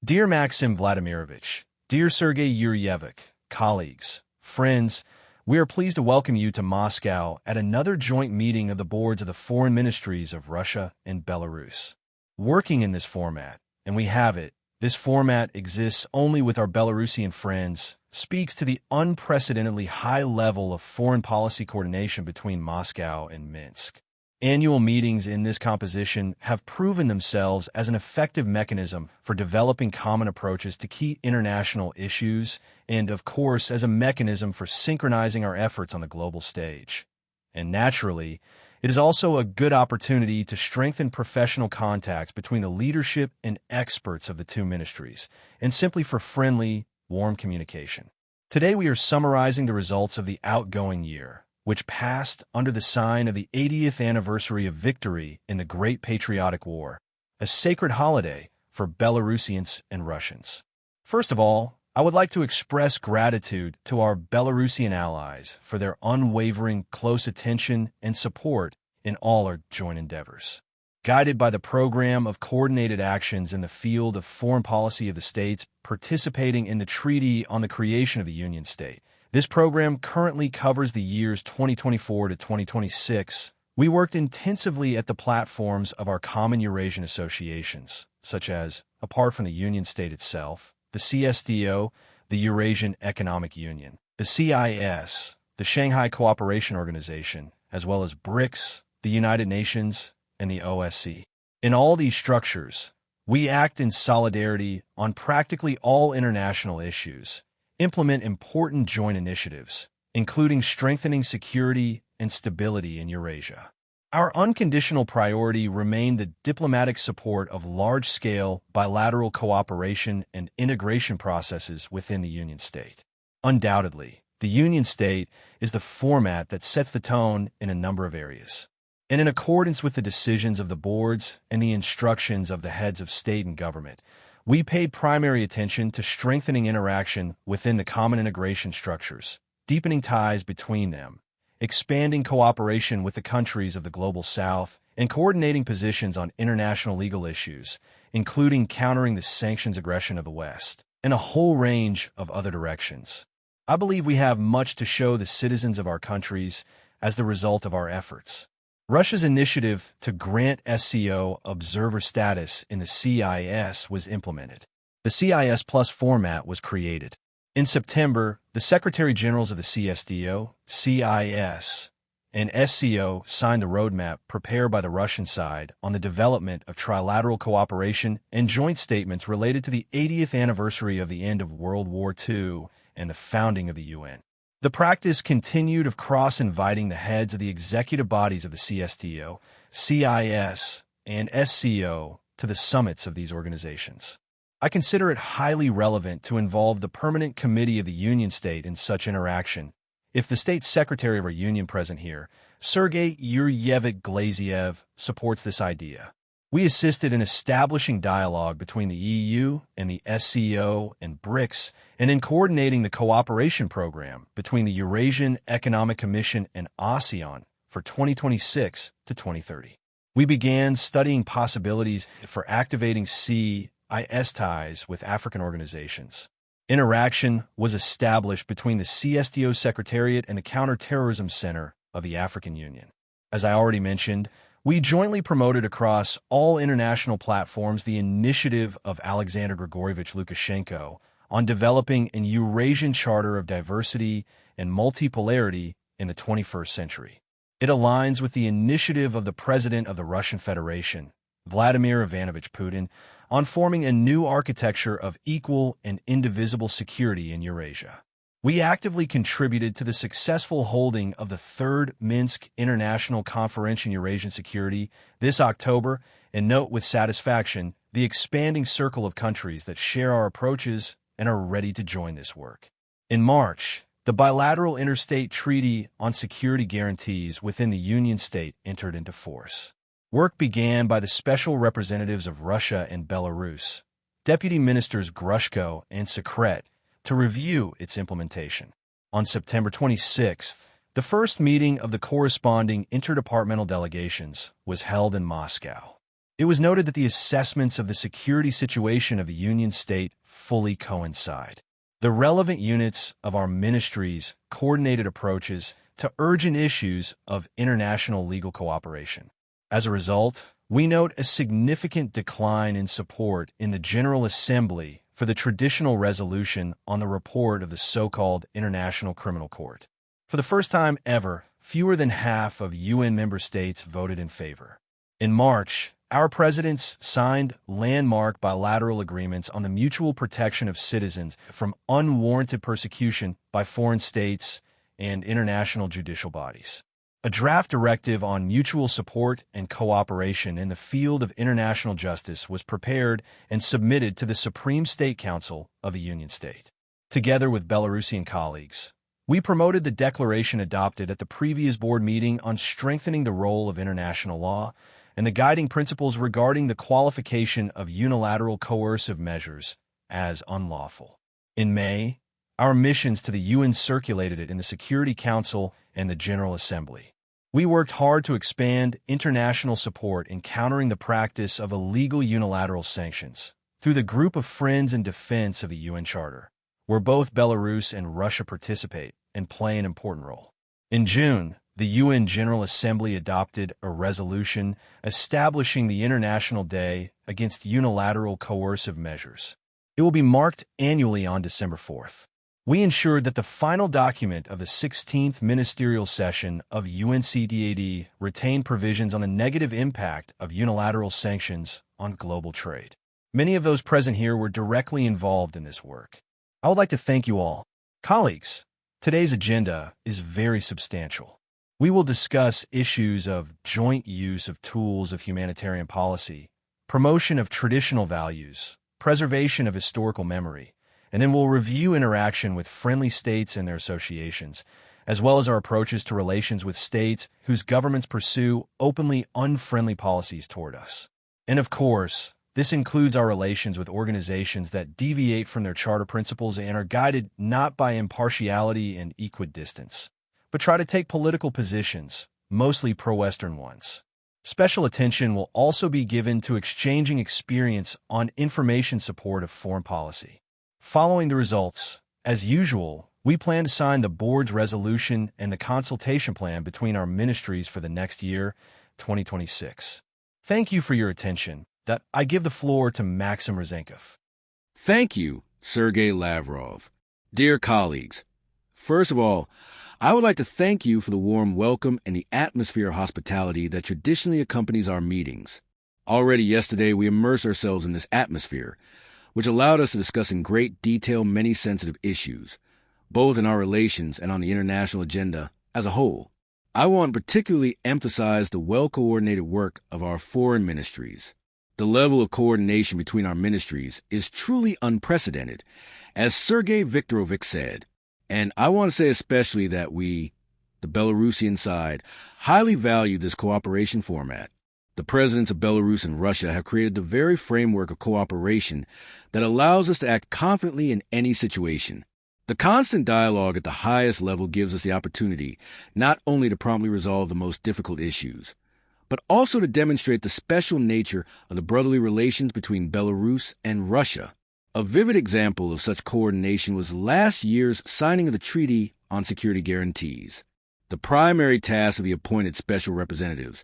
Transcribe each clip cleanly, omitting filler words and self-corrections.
Dear Maxim Vladimirovich, dear Sergei Yuryevich, colleagues, friends, we are pleased to welcome you to Moscow at another joint meeting of the boards of the foreign ministries of Russia and Belarus. Working in this format, and we have it, this format exists only with our Belarusian friends, speaks to the unprecedentedly high level of foreign policy coordination between Moscow and Minsk. Annual meetings in this composition have proven themselves as an effective mechanism for developing common approaches to key international issues and, of course, as a mechanism for synchronizing our efforts on the global stage. And naturally, it is also a good opportunity to strengthen professional contacts between the leadership and experts of the two ministries, and simply for friendly, warm communication. Today we are summarizing the results of the outgoing year, which passed under the sign of the 80th anniversary of victory in the Great Patriotic War, a sacred holiday for Belarusians and Russians. First of all, I would like to express gratitude to our Belarusian allies for their unwavering close attention and support in all our joint endeavors. Guided by the program of coordinated actions in the field of foreign policy of the states participating in the Treaty on the Creation of the Union State, this program currently covers the years 2024 to 2026. We worked intensively at the platforms of our common Eurasian associations, such as, apart from the Union State itself, the CSTO, the Eurasian Economic Union, the CIS, the Shanghai Cooperation Organization, as well as BRICS, the United Nations, and the OSCE. In all these structures, we act in solidarity on practically all international issues, implement important joint initiatives, including strengthening security and stability in Eurasia. Our unconditional priority remained the diplomatic support of large-scale bilateral cooperation and integration processes within the Union State. Undoubtedly, the Union State is the format that sets the tone in a number of areas. And in accordance with the decisions of the boards and the instructions of the heads of state and government, we paid primary attention to strengthening interaction within the common integration structures, deepening ties between them, expanding cooperation with the countries of the Global South, and coordinating positions on international legal issues, including countering the sanctions aggression of the West, and a whole range of other directions. I believe we have much to show the citizens of our countries as the result of our efforts. Russia's initiative to grant SCO observer status in the CIS was implemented. The CIS Plus format was created. In September, the Secretary-Generals of the CSTO, CIS, and SCO signed the roadmap prepared by the Russian side on the development of trilateral cooperation and joint statements related to the 80th anniversary of the end of World War II and the founding of the UN. The practice continued of cross-inviting the heads of the executive bodies of the CSTO, CIS, and SCO to the summits of these organizations. I consider it highly relevant to involve the Permanent Committee of the Union State in such interaction. If the State Secretary of our Union present here, Sergei Yuryevich Glaziev, supports this idea. We assisted in establishing dialogue between the EU and the SCO and BRICS, and in coordinating the cooperation program between the Eurasian Economic Commission and ASEAN for 2026 to 2030. We began studying possibilities for activating CIS ties with African organizations. Interaction was established between the CSTO Secretariat and the Counterterrorism Center of the African Union. As I already mentioned, we jointly promoted across all international platforms the initiative of Alexander Grigorievich Lukashenko on developing an Eurasian Charter of Diversity and Multipolarity in the 21st century. It aligns with the initiative of the President of the Russian Federation, Vladimir Ivanovich Putin, on forming a new architecture of equal and indivisible security in Eurasia. We actively contributed to the successful holding of the Third Minsk International Conference on Eurasian Security this October, and note with satisfaction the expanding circle of countries that share our approaches and are ready to join this work. In March, the bilateral interstate treaty on security guarantees within the Union State entered into force. Work began by the special representatives of Russia and Belarus, Deputy Ministers Grushko and Sekret, to review its implementation. On September 26th, the first meeting of the corresponding interdepartmental delegations was held in Moscow. It was noted that the assessments of the security situation of the Union state fully coincide. The relevant units of our ministries coordinated approaches to urgent issues of international legal cooperation. As a result, we note a significant decline in support in the General Assembly for the traditional resolution on the report of the so-called International Criminal Court. For the first time ever, fewer than half of UN member states voted in favor. In March, our presidents signed landmark bilateral agreements on the mutual protection of citizens from unwarranted persecution by foreign states and international judicial bodies. A draft directive on mutual support and cooperation in the field of international justice was prepared and submitted to the Supreme State Council of a Union state. Together with Belarusian colleagues, we promoted the declaration adopted at the previous board meeting on strengthening the role of international law and the guiding principles regarding the qualification of unilateral coercive measures as unlawful. In May, our missions to the UN circulated it in the Security Council and the General Assembly. We worked hard to expand international support in countering the practice of illegal unilateral sanctions through the Group of Friends in Defense of the UN Charter, where both Belarus and Russia participate and play an important role. In June, the UN General Assembly adopted a resolution establishing the International Day Against Unilateral Coercive Measures. It will be marked annually on December 4th. We ensured that the final document of the 16th Ministerial Session of UNCTAD retained provisions on the negative impact of unilateral sanctions on global trade. Many of those present here were directly involved in this work. I would like to thank you all. Colleagues, today's agenda is very substantial. We will discuss issues of joint use of tools of humanitarian policy, promotion of traditional values, preservation of historical memory, and then we'll review interaction with friendly states and their associations, as well as our approaches to relations with states whose governments pursue openly unfriendly policies toward us. And of course, this includes our relations with organizations that deviate from their charter principles and are guided not by impartiality and equidistance, but try to take political positions, mostly pro-Western ones. Special attention will also be given to exchanging experience on information support of foreign policy. Following the results, as usual, we plan to sign the board's resolution and the consultation plan between our ministries for the next year, 2026. Thank you for your attention. That I give the floor to Maxim Ryzhenkov. Thank you, Sergei Lavrov. Dear colleagues, first of all, I would like to thank you for the warm welcome and the atmosphere of hospitality that traditionally accompanies our meetings. Already yesterday, we immersed ourselves in this atmosphere, which allowed us to discuss in great detail many sensitive issues, both in our relations and on the international agenda as a whole. I want to particularly emphasize the well-coordinated work of our foreign ministries. The level of coordination between our ministries is truly unprecedented, as Sergei Viktorovich said. And I want to say especially that we, the Belarusian side, highly value this cooperation format. The presidents of Belarus and Russia have created the very framework of cooperation that allows us to act confidently in any situation. The constant dialogue at the highest level gives us the opportunity not only to promptly resolve the most difficult issues, but also to demonstrate the special nature of the brotherly relations between Belarus and Russia. A vivid example of such coordination was last year's signing of the Treaty on Security Guarantees. The primary task of the appointed special representatives,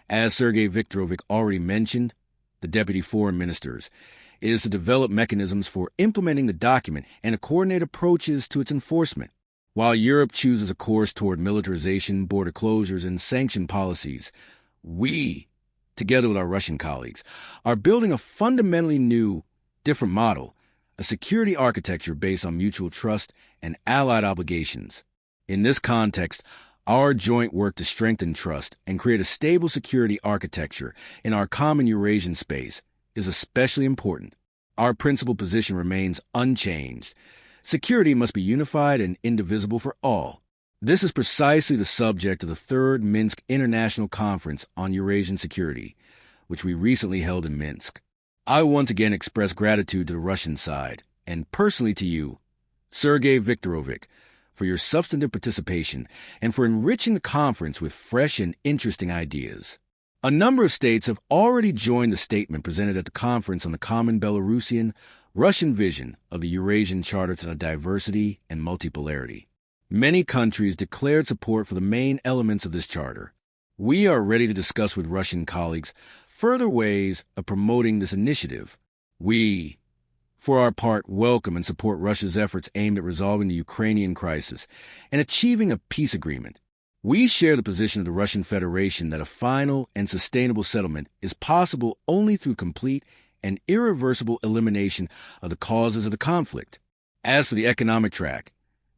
as Sergei Viktorovich already mentioned, the deputy foreign ministers, is to develop mechanisms for implementing the document and to coordinate approaches to its enforcement. While Europe chooses a course toward militarisation, border closures, and sanction policies, we, together with our Russian colleagues, are building a fundamentally new, different model, a security architecture based on mutual trust and allied obligations. In this context, our joint work to strengthen trust and create a stable security architecture in our common Eurasian space is especially important. Our principal position remains unchanged. Security must be unified and indivisible for all. This is precisely the subject of the Third Minsk International Conference on Eurasian Security, which we recently held in Minsk. I once again express gratitude to the Russian side, and personally to you, Sergei Viktorovich, for your substantive participation and for enriching the conference with fresh and interesting ideas. A number of states have already joined the statement presented at the conference on the common Belarusian-Russian vision of the Eurasian Charter to Diversity and Multipolarity. Many countries declared support for the main elements of this charter. We are ready to discuss with Russian colleagues further ways of promoting this initiative. We, for our part, welcome and support Russia's efforts aimed at resolving the Ukrainian crisis and achieving a peace agreement. We share the position of the Russian Federation that a final and sustainable settlement is possible only through complete and irreversible elimination of the causes of the conflict. As for the economic track,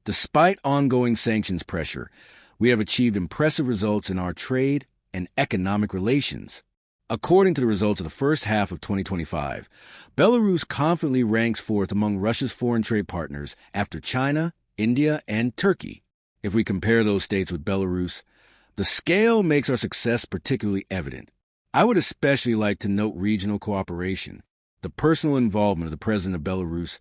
despite ongoing sanctions pressure, we have achieved impressive results in our trade and economic relations. According to the results of the first half of 2025, Belarus confidently ranks fourth among Russia's foreign trade partners after China, India, and Turkey. If we compare those states with Belarus, the scale makes our success particularly evident. I would especially like to note regional cooperation. The personal involvement of the president of Belarus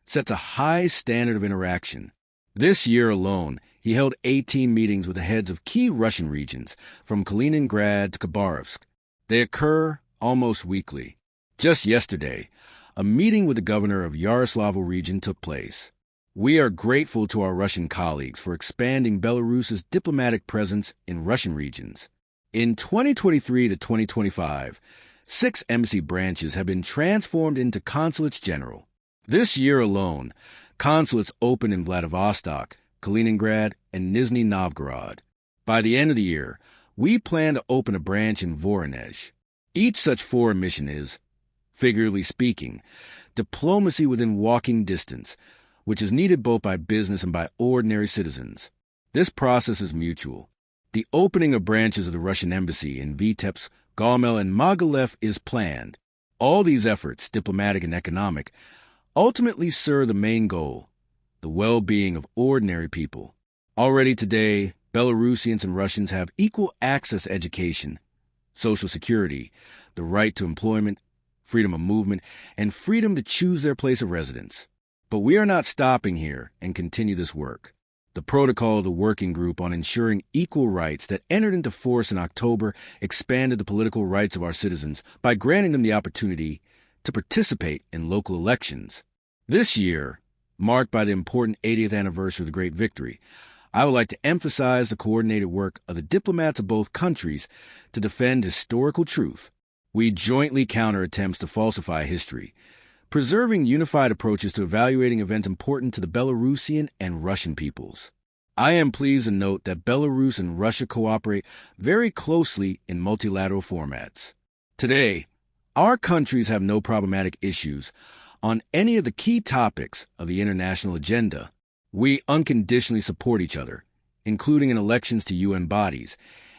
sets a high standard of interaction. This year alone, he held 18 meetings with the heads of key Russian regions, from Kaliningrad to Khabarovsk. They occur almost weekly. Just yesterday, a meeting with the governor of Yaroslavl region took place. We are grateful to our Russian colleagues for expanding Belarus's diplomatic presence in Russian regions. In 2023 to 2025, 6 embassy branches have been transformed into consulates general. This year alone, consulates opened in Vladivostok, Kaliningrad, and Nizhny Novgorod. By the end of the year, we plan to open a branch in Voronezh. Each such foreign mission is, figuratively speaking, diplomacy within walking distance, which is needed both by business and by ordinary citizens. This process is mutual. The opening of branches of the Russian embassy in Vitebsk, Gomel, and Mogilev is planned. All these efforts, diplomatic and economic, ultimately serve the main goal, the well-being of ordinary people. Already today, Belarusians and Russians have equal access to education, social security, the right to employment, freedom of movement, and freedom to choose their place of residence. But we are not stopping here and continue this work. The protocol of the Working Group on Ensuring Equal Rights that entered into force in October expanded the political rights of our citizens by granting them the opportunity to participate in local elections. This year, marked by the important 80th anniversary of the Great Victory, I would like to emphasize the coordinated work of the diplomats of both countries to defend historical truth. We jointly counter attempts to falsify history, preserving unified approaches to evaluating events important to the Belarusian and Russian peoples. I am pleased to note that Belarus and Russia cooperate very closely in multilateral formats. Today, our countries have no problematic issues on any of the key topics of the international agenda. We unconditionally support each other, including in elections to UN bodies,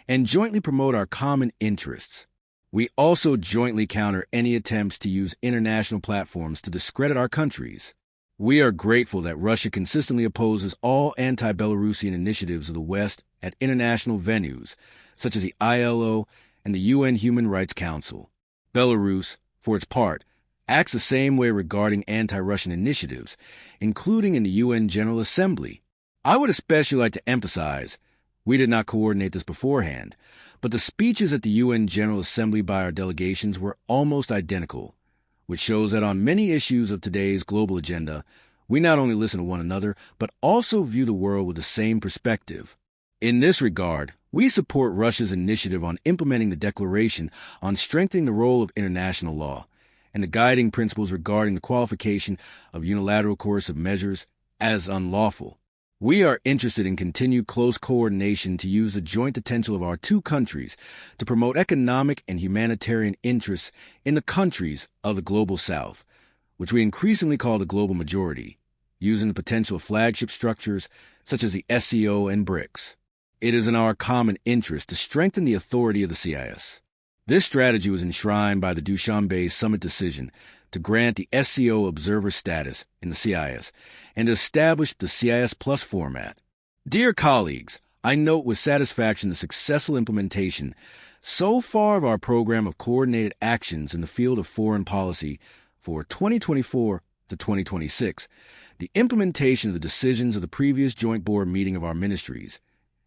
and jointly promote our common interests. We also jointly counter any attempts to use international platforms to discredit our countries. We are grateful that Russia consistently opposes all anti-Belarusian initiatives of the West at international venues, such as the ILO and the UN Human Rights Council. Belarus, for its part, acts the same way regarding anti-Russian initiatives, including in the UN General Assembly. I would especially like to emphasize, we did not coordinate this beforehand, but the speeches at the UN General Assembly by our delegations were almost identical, which shows that on many issues of today's global agenda, we not only listen to one another, but also view the world with the same perspective. In this regard, we support Russia's initiative on implementing the Declaration on Strengthening the Role of International Law and the guiding principles regarding the qualification of unilateral coercive measures as unlawful. We are interested in continued close coordination to use the joint potential of our two countries to promote economic and humanitarian interests in the countries of the Global South, which we increasingly call the Global Majority, using the potential of flagship structures such as the SCO and BRICS. It is in our common interest to strengthen the authority of the CIS. This strategy was enshrined by the Dushanbe Summit decision to grant the SCO observer status in the CIS and to establish the CIS Plus format. Dear colleagues, I note with satisfaction the successful implementation so far of our program of coordinated actions in the field of foreign policy for 2024 to 2026, the implementation of the decisions of the previous joint board meeting of our ministries,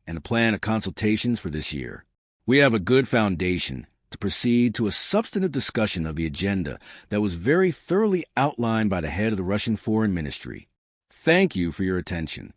and the plan of consultations for this year. We have a good foundation to proceed to a substantive discussion of the agenda that was very thoroughly outlined by the head of the Russian Foreign Ministry. Thank you for your attention.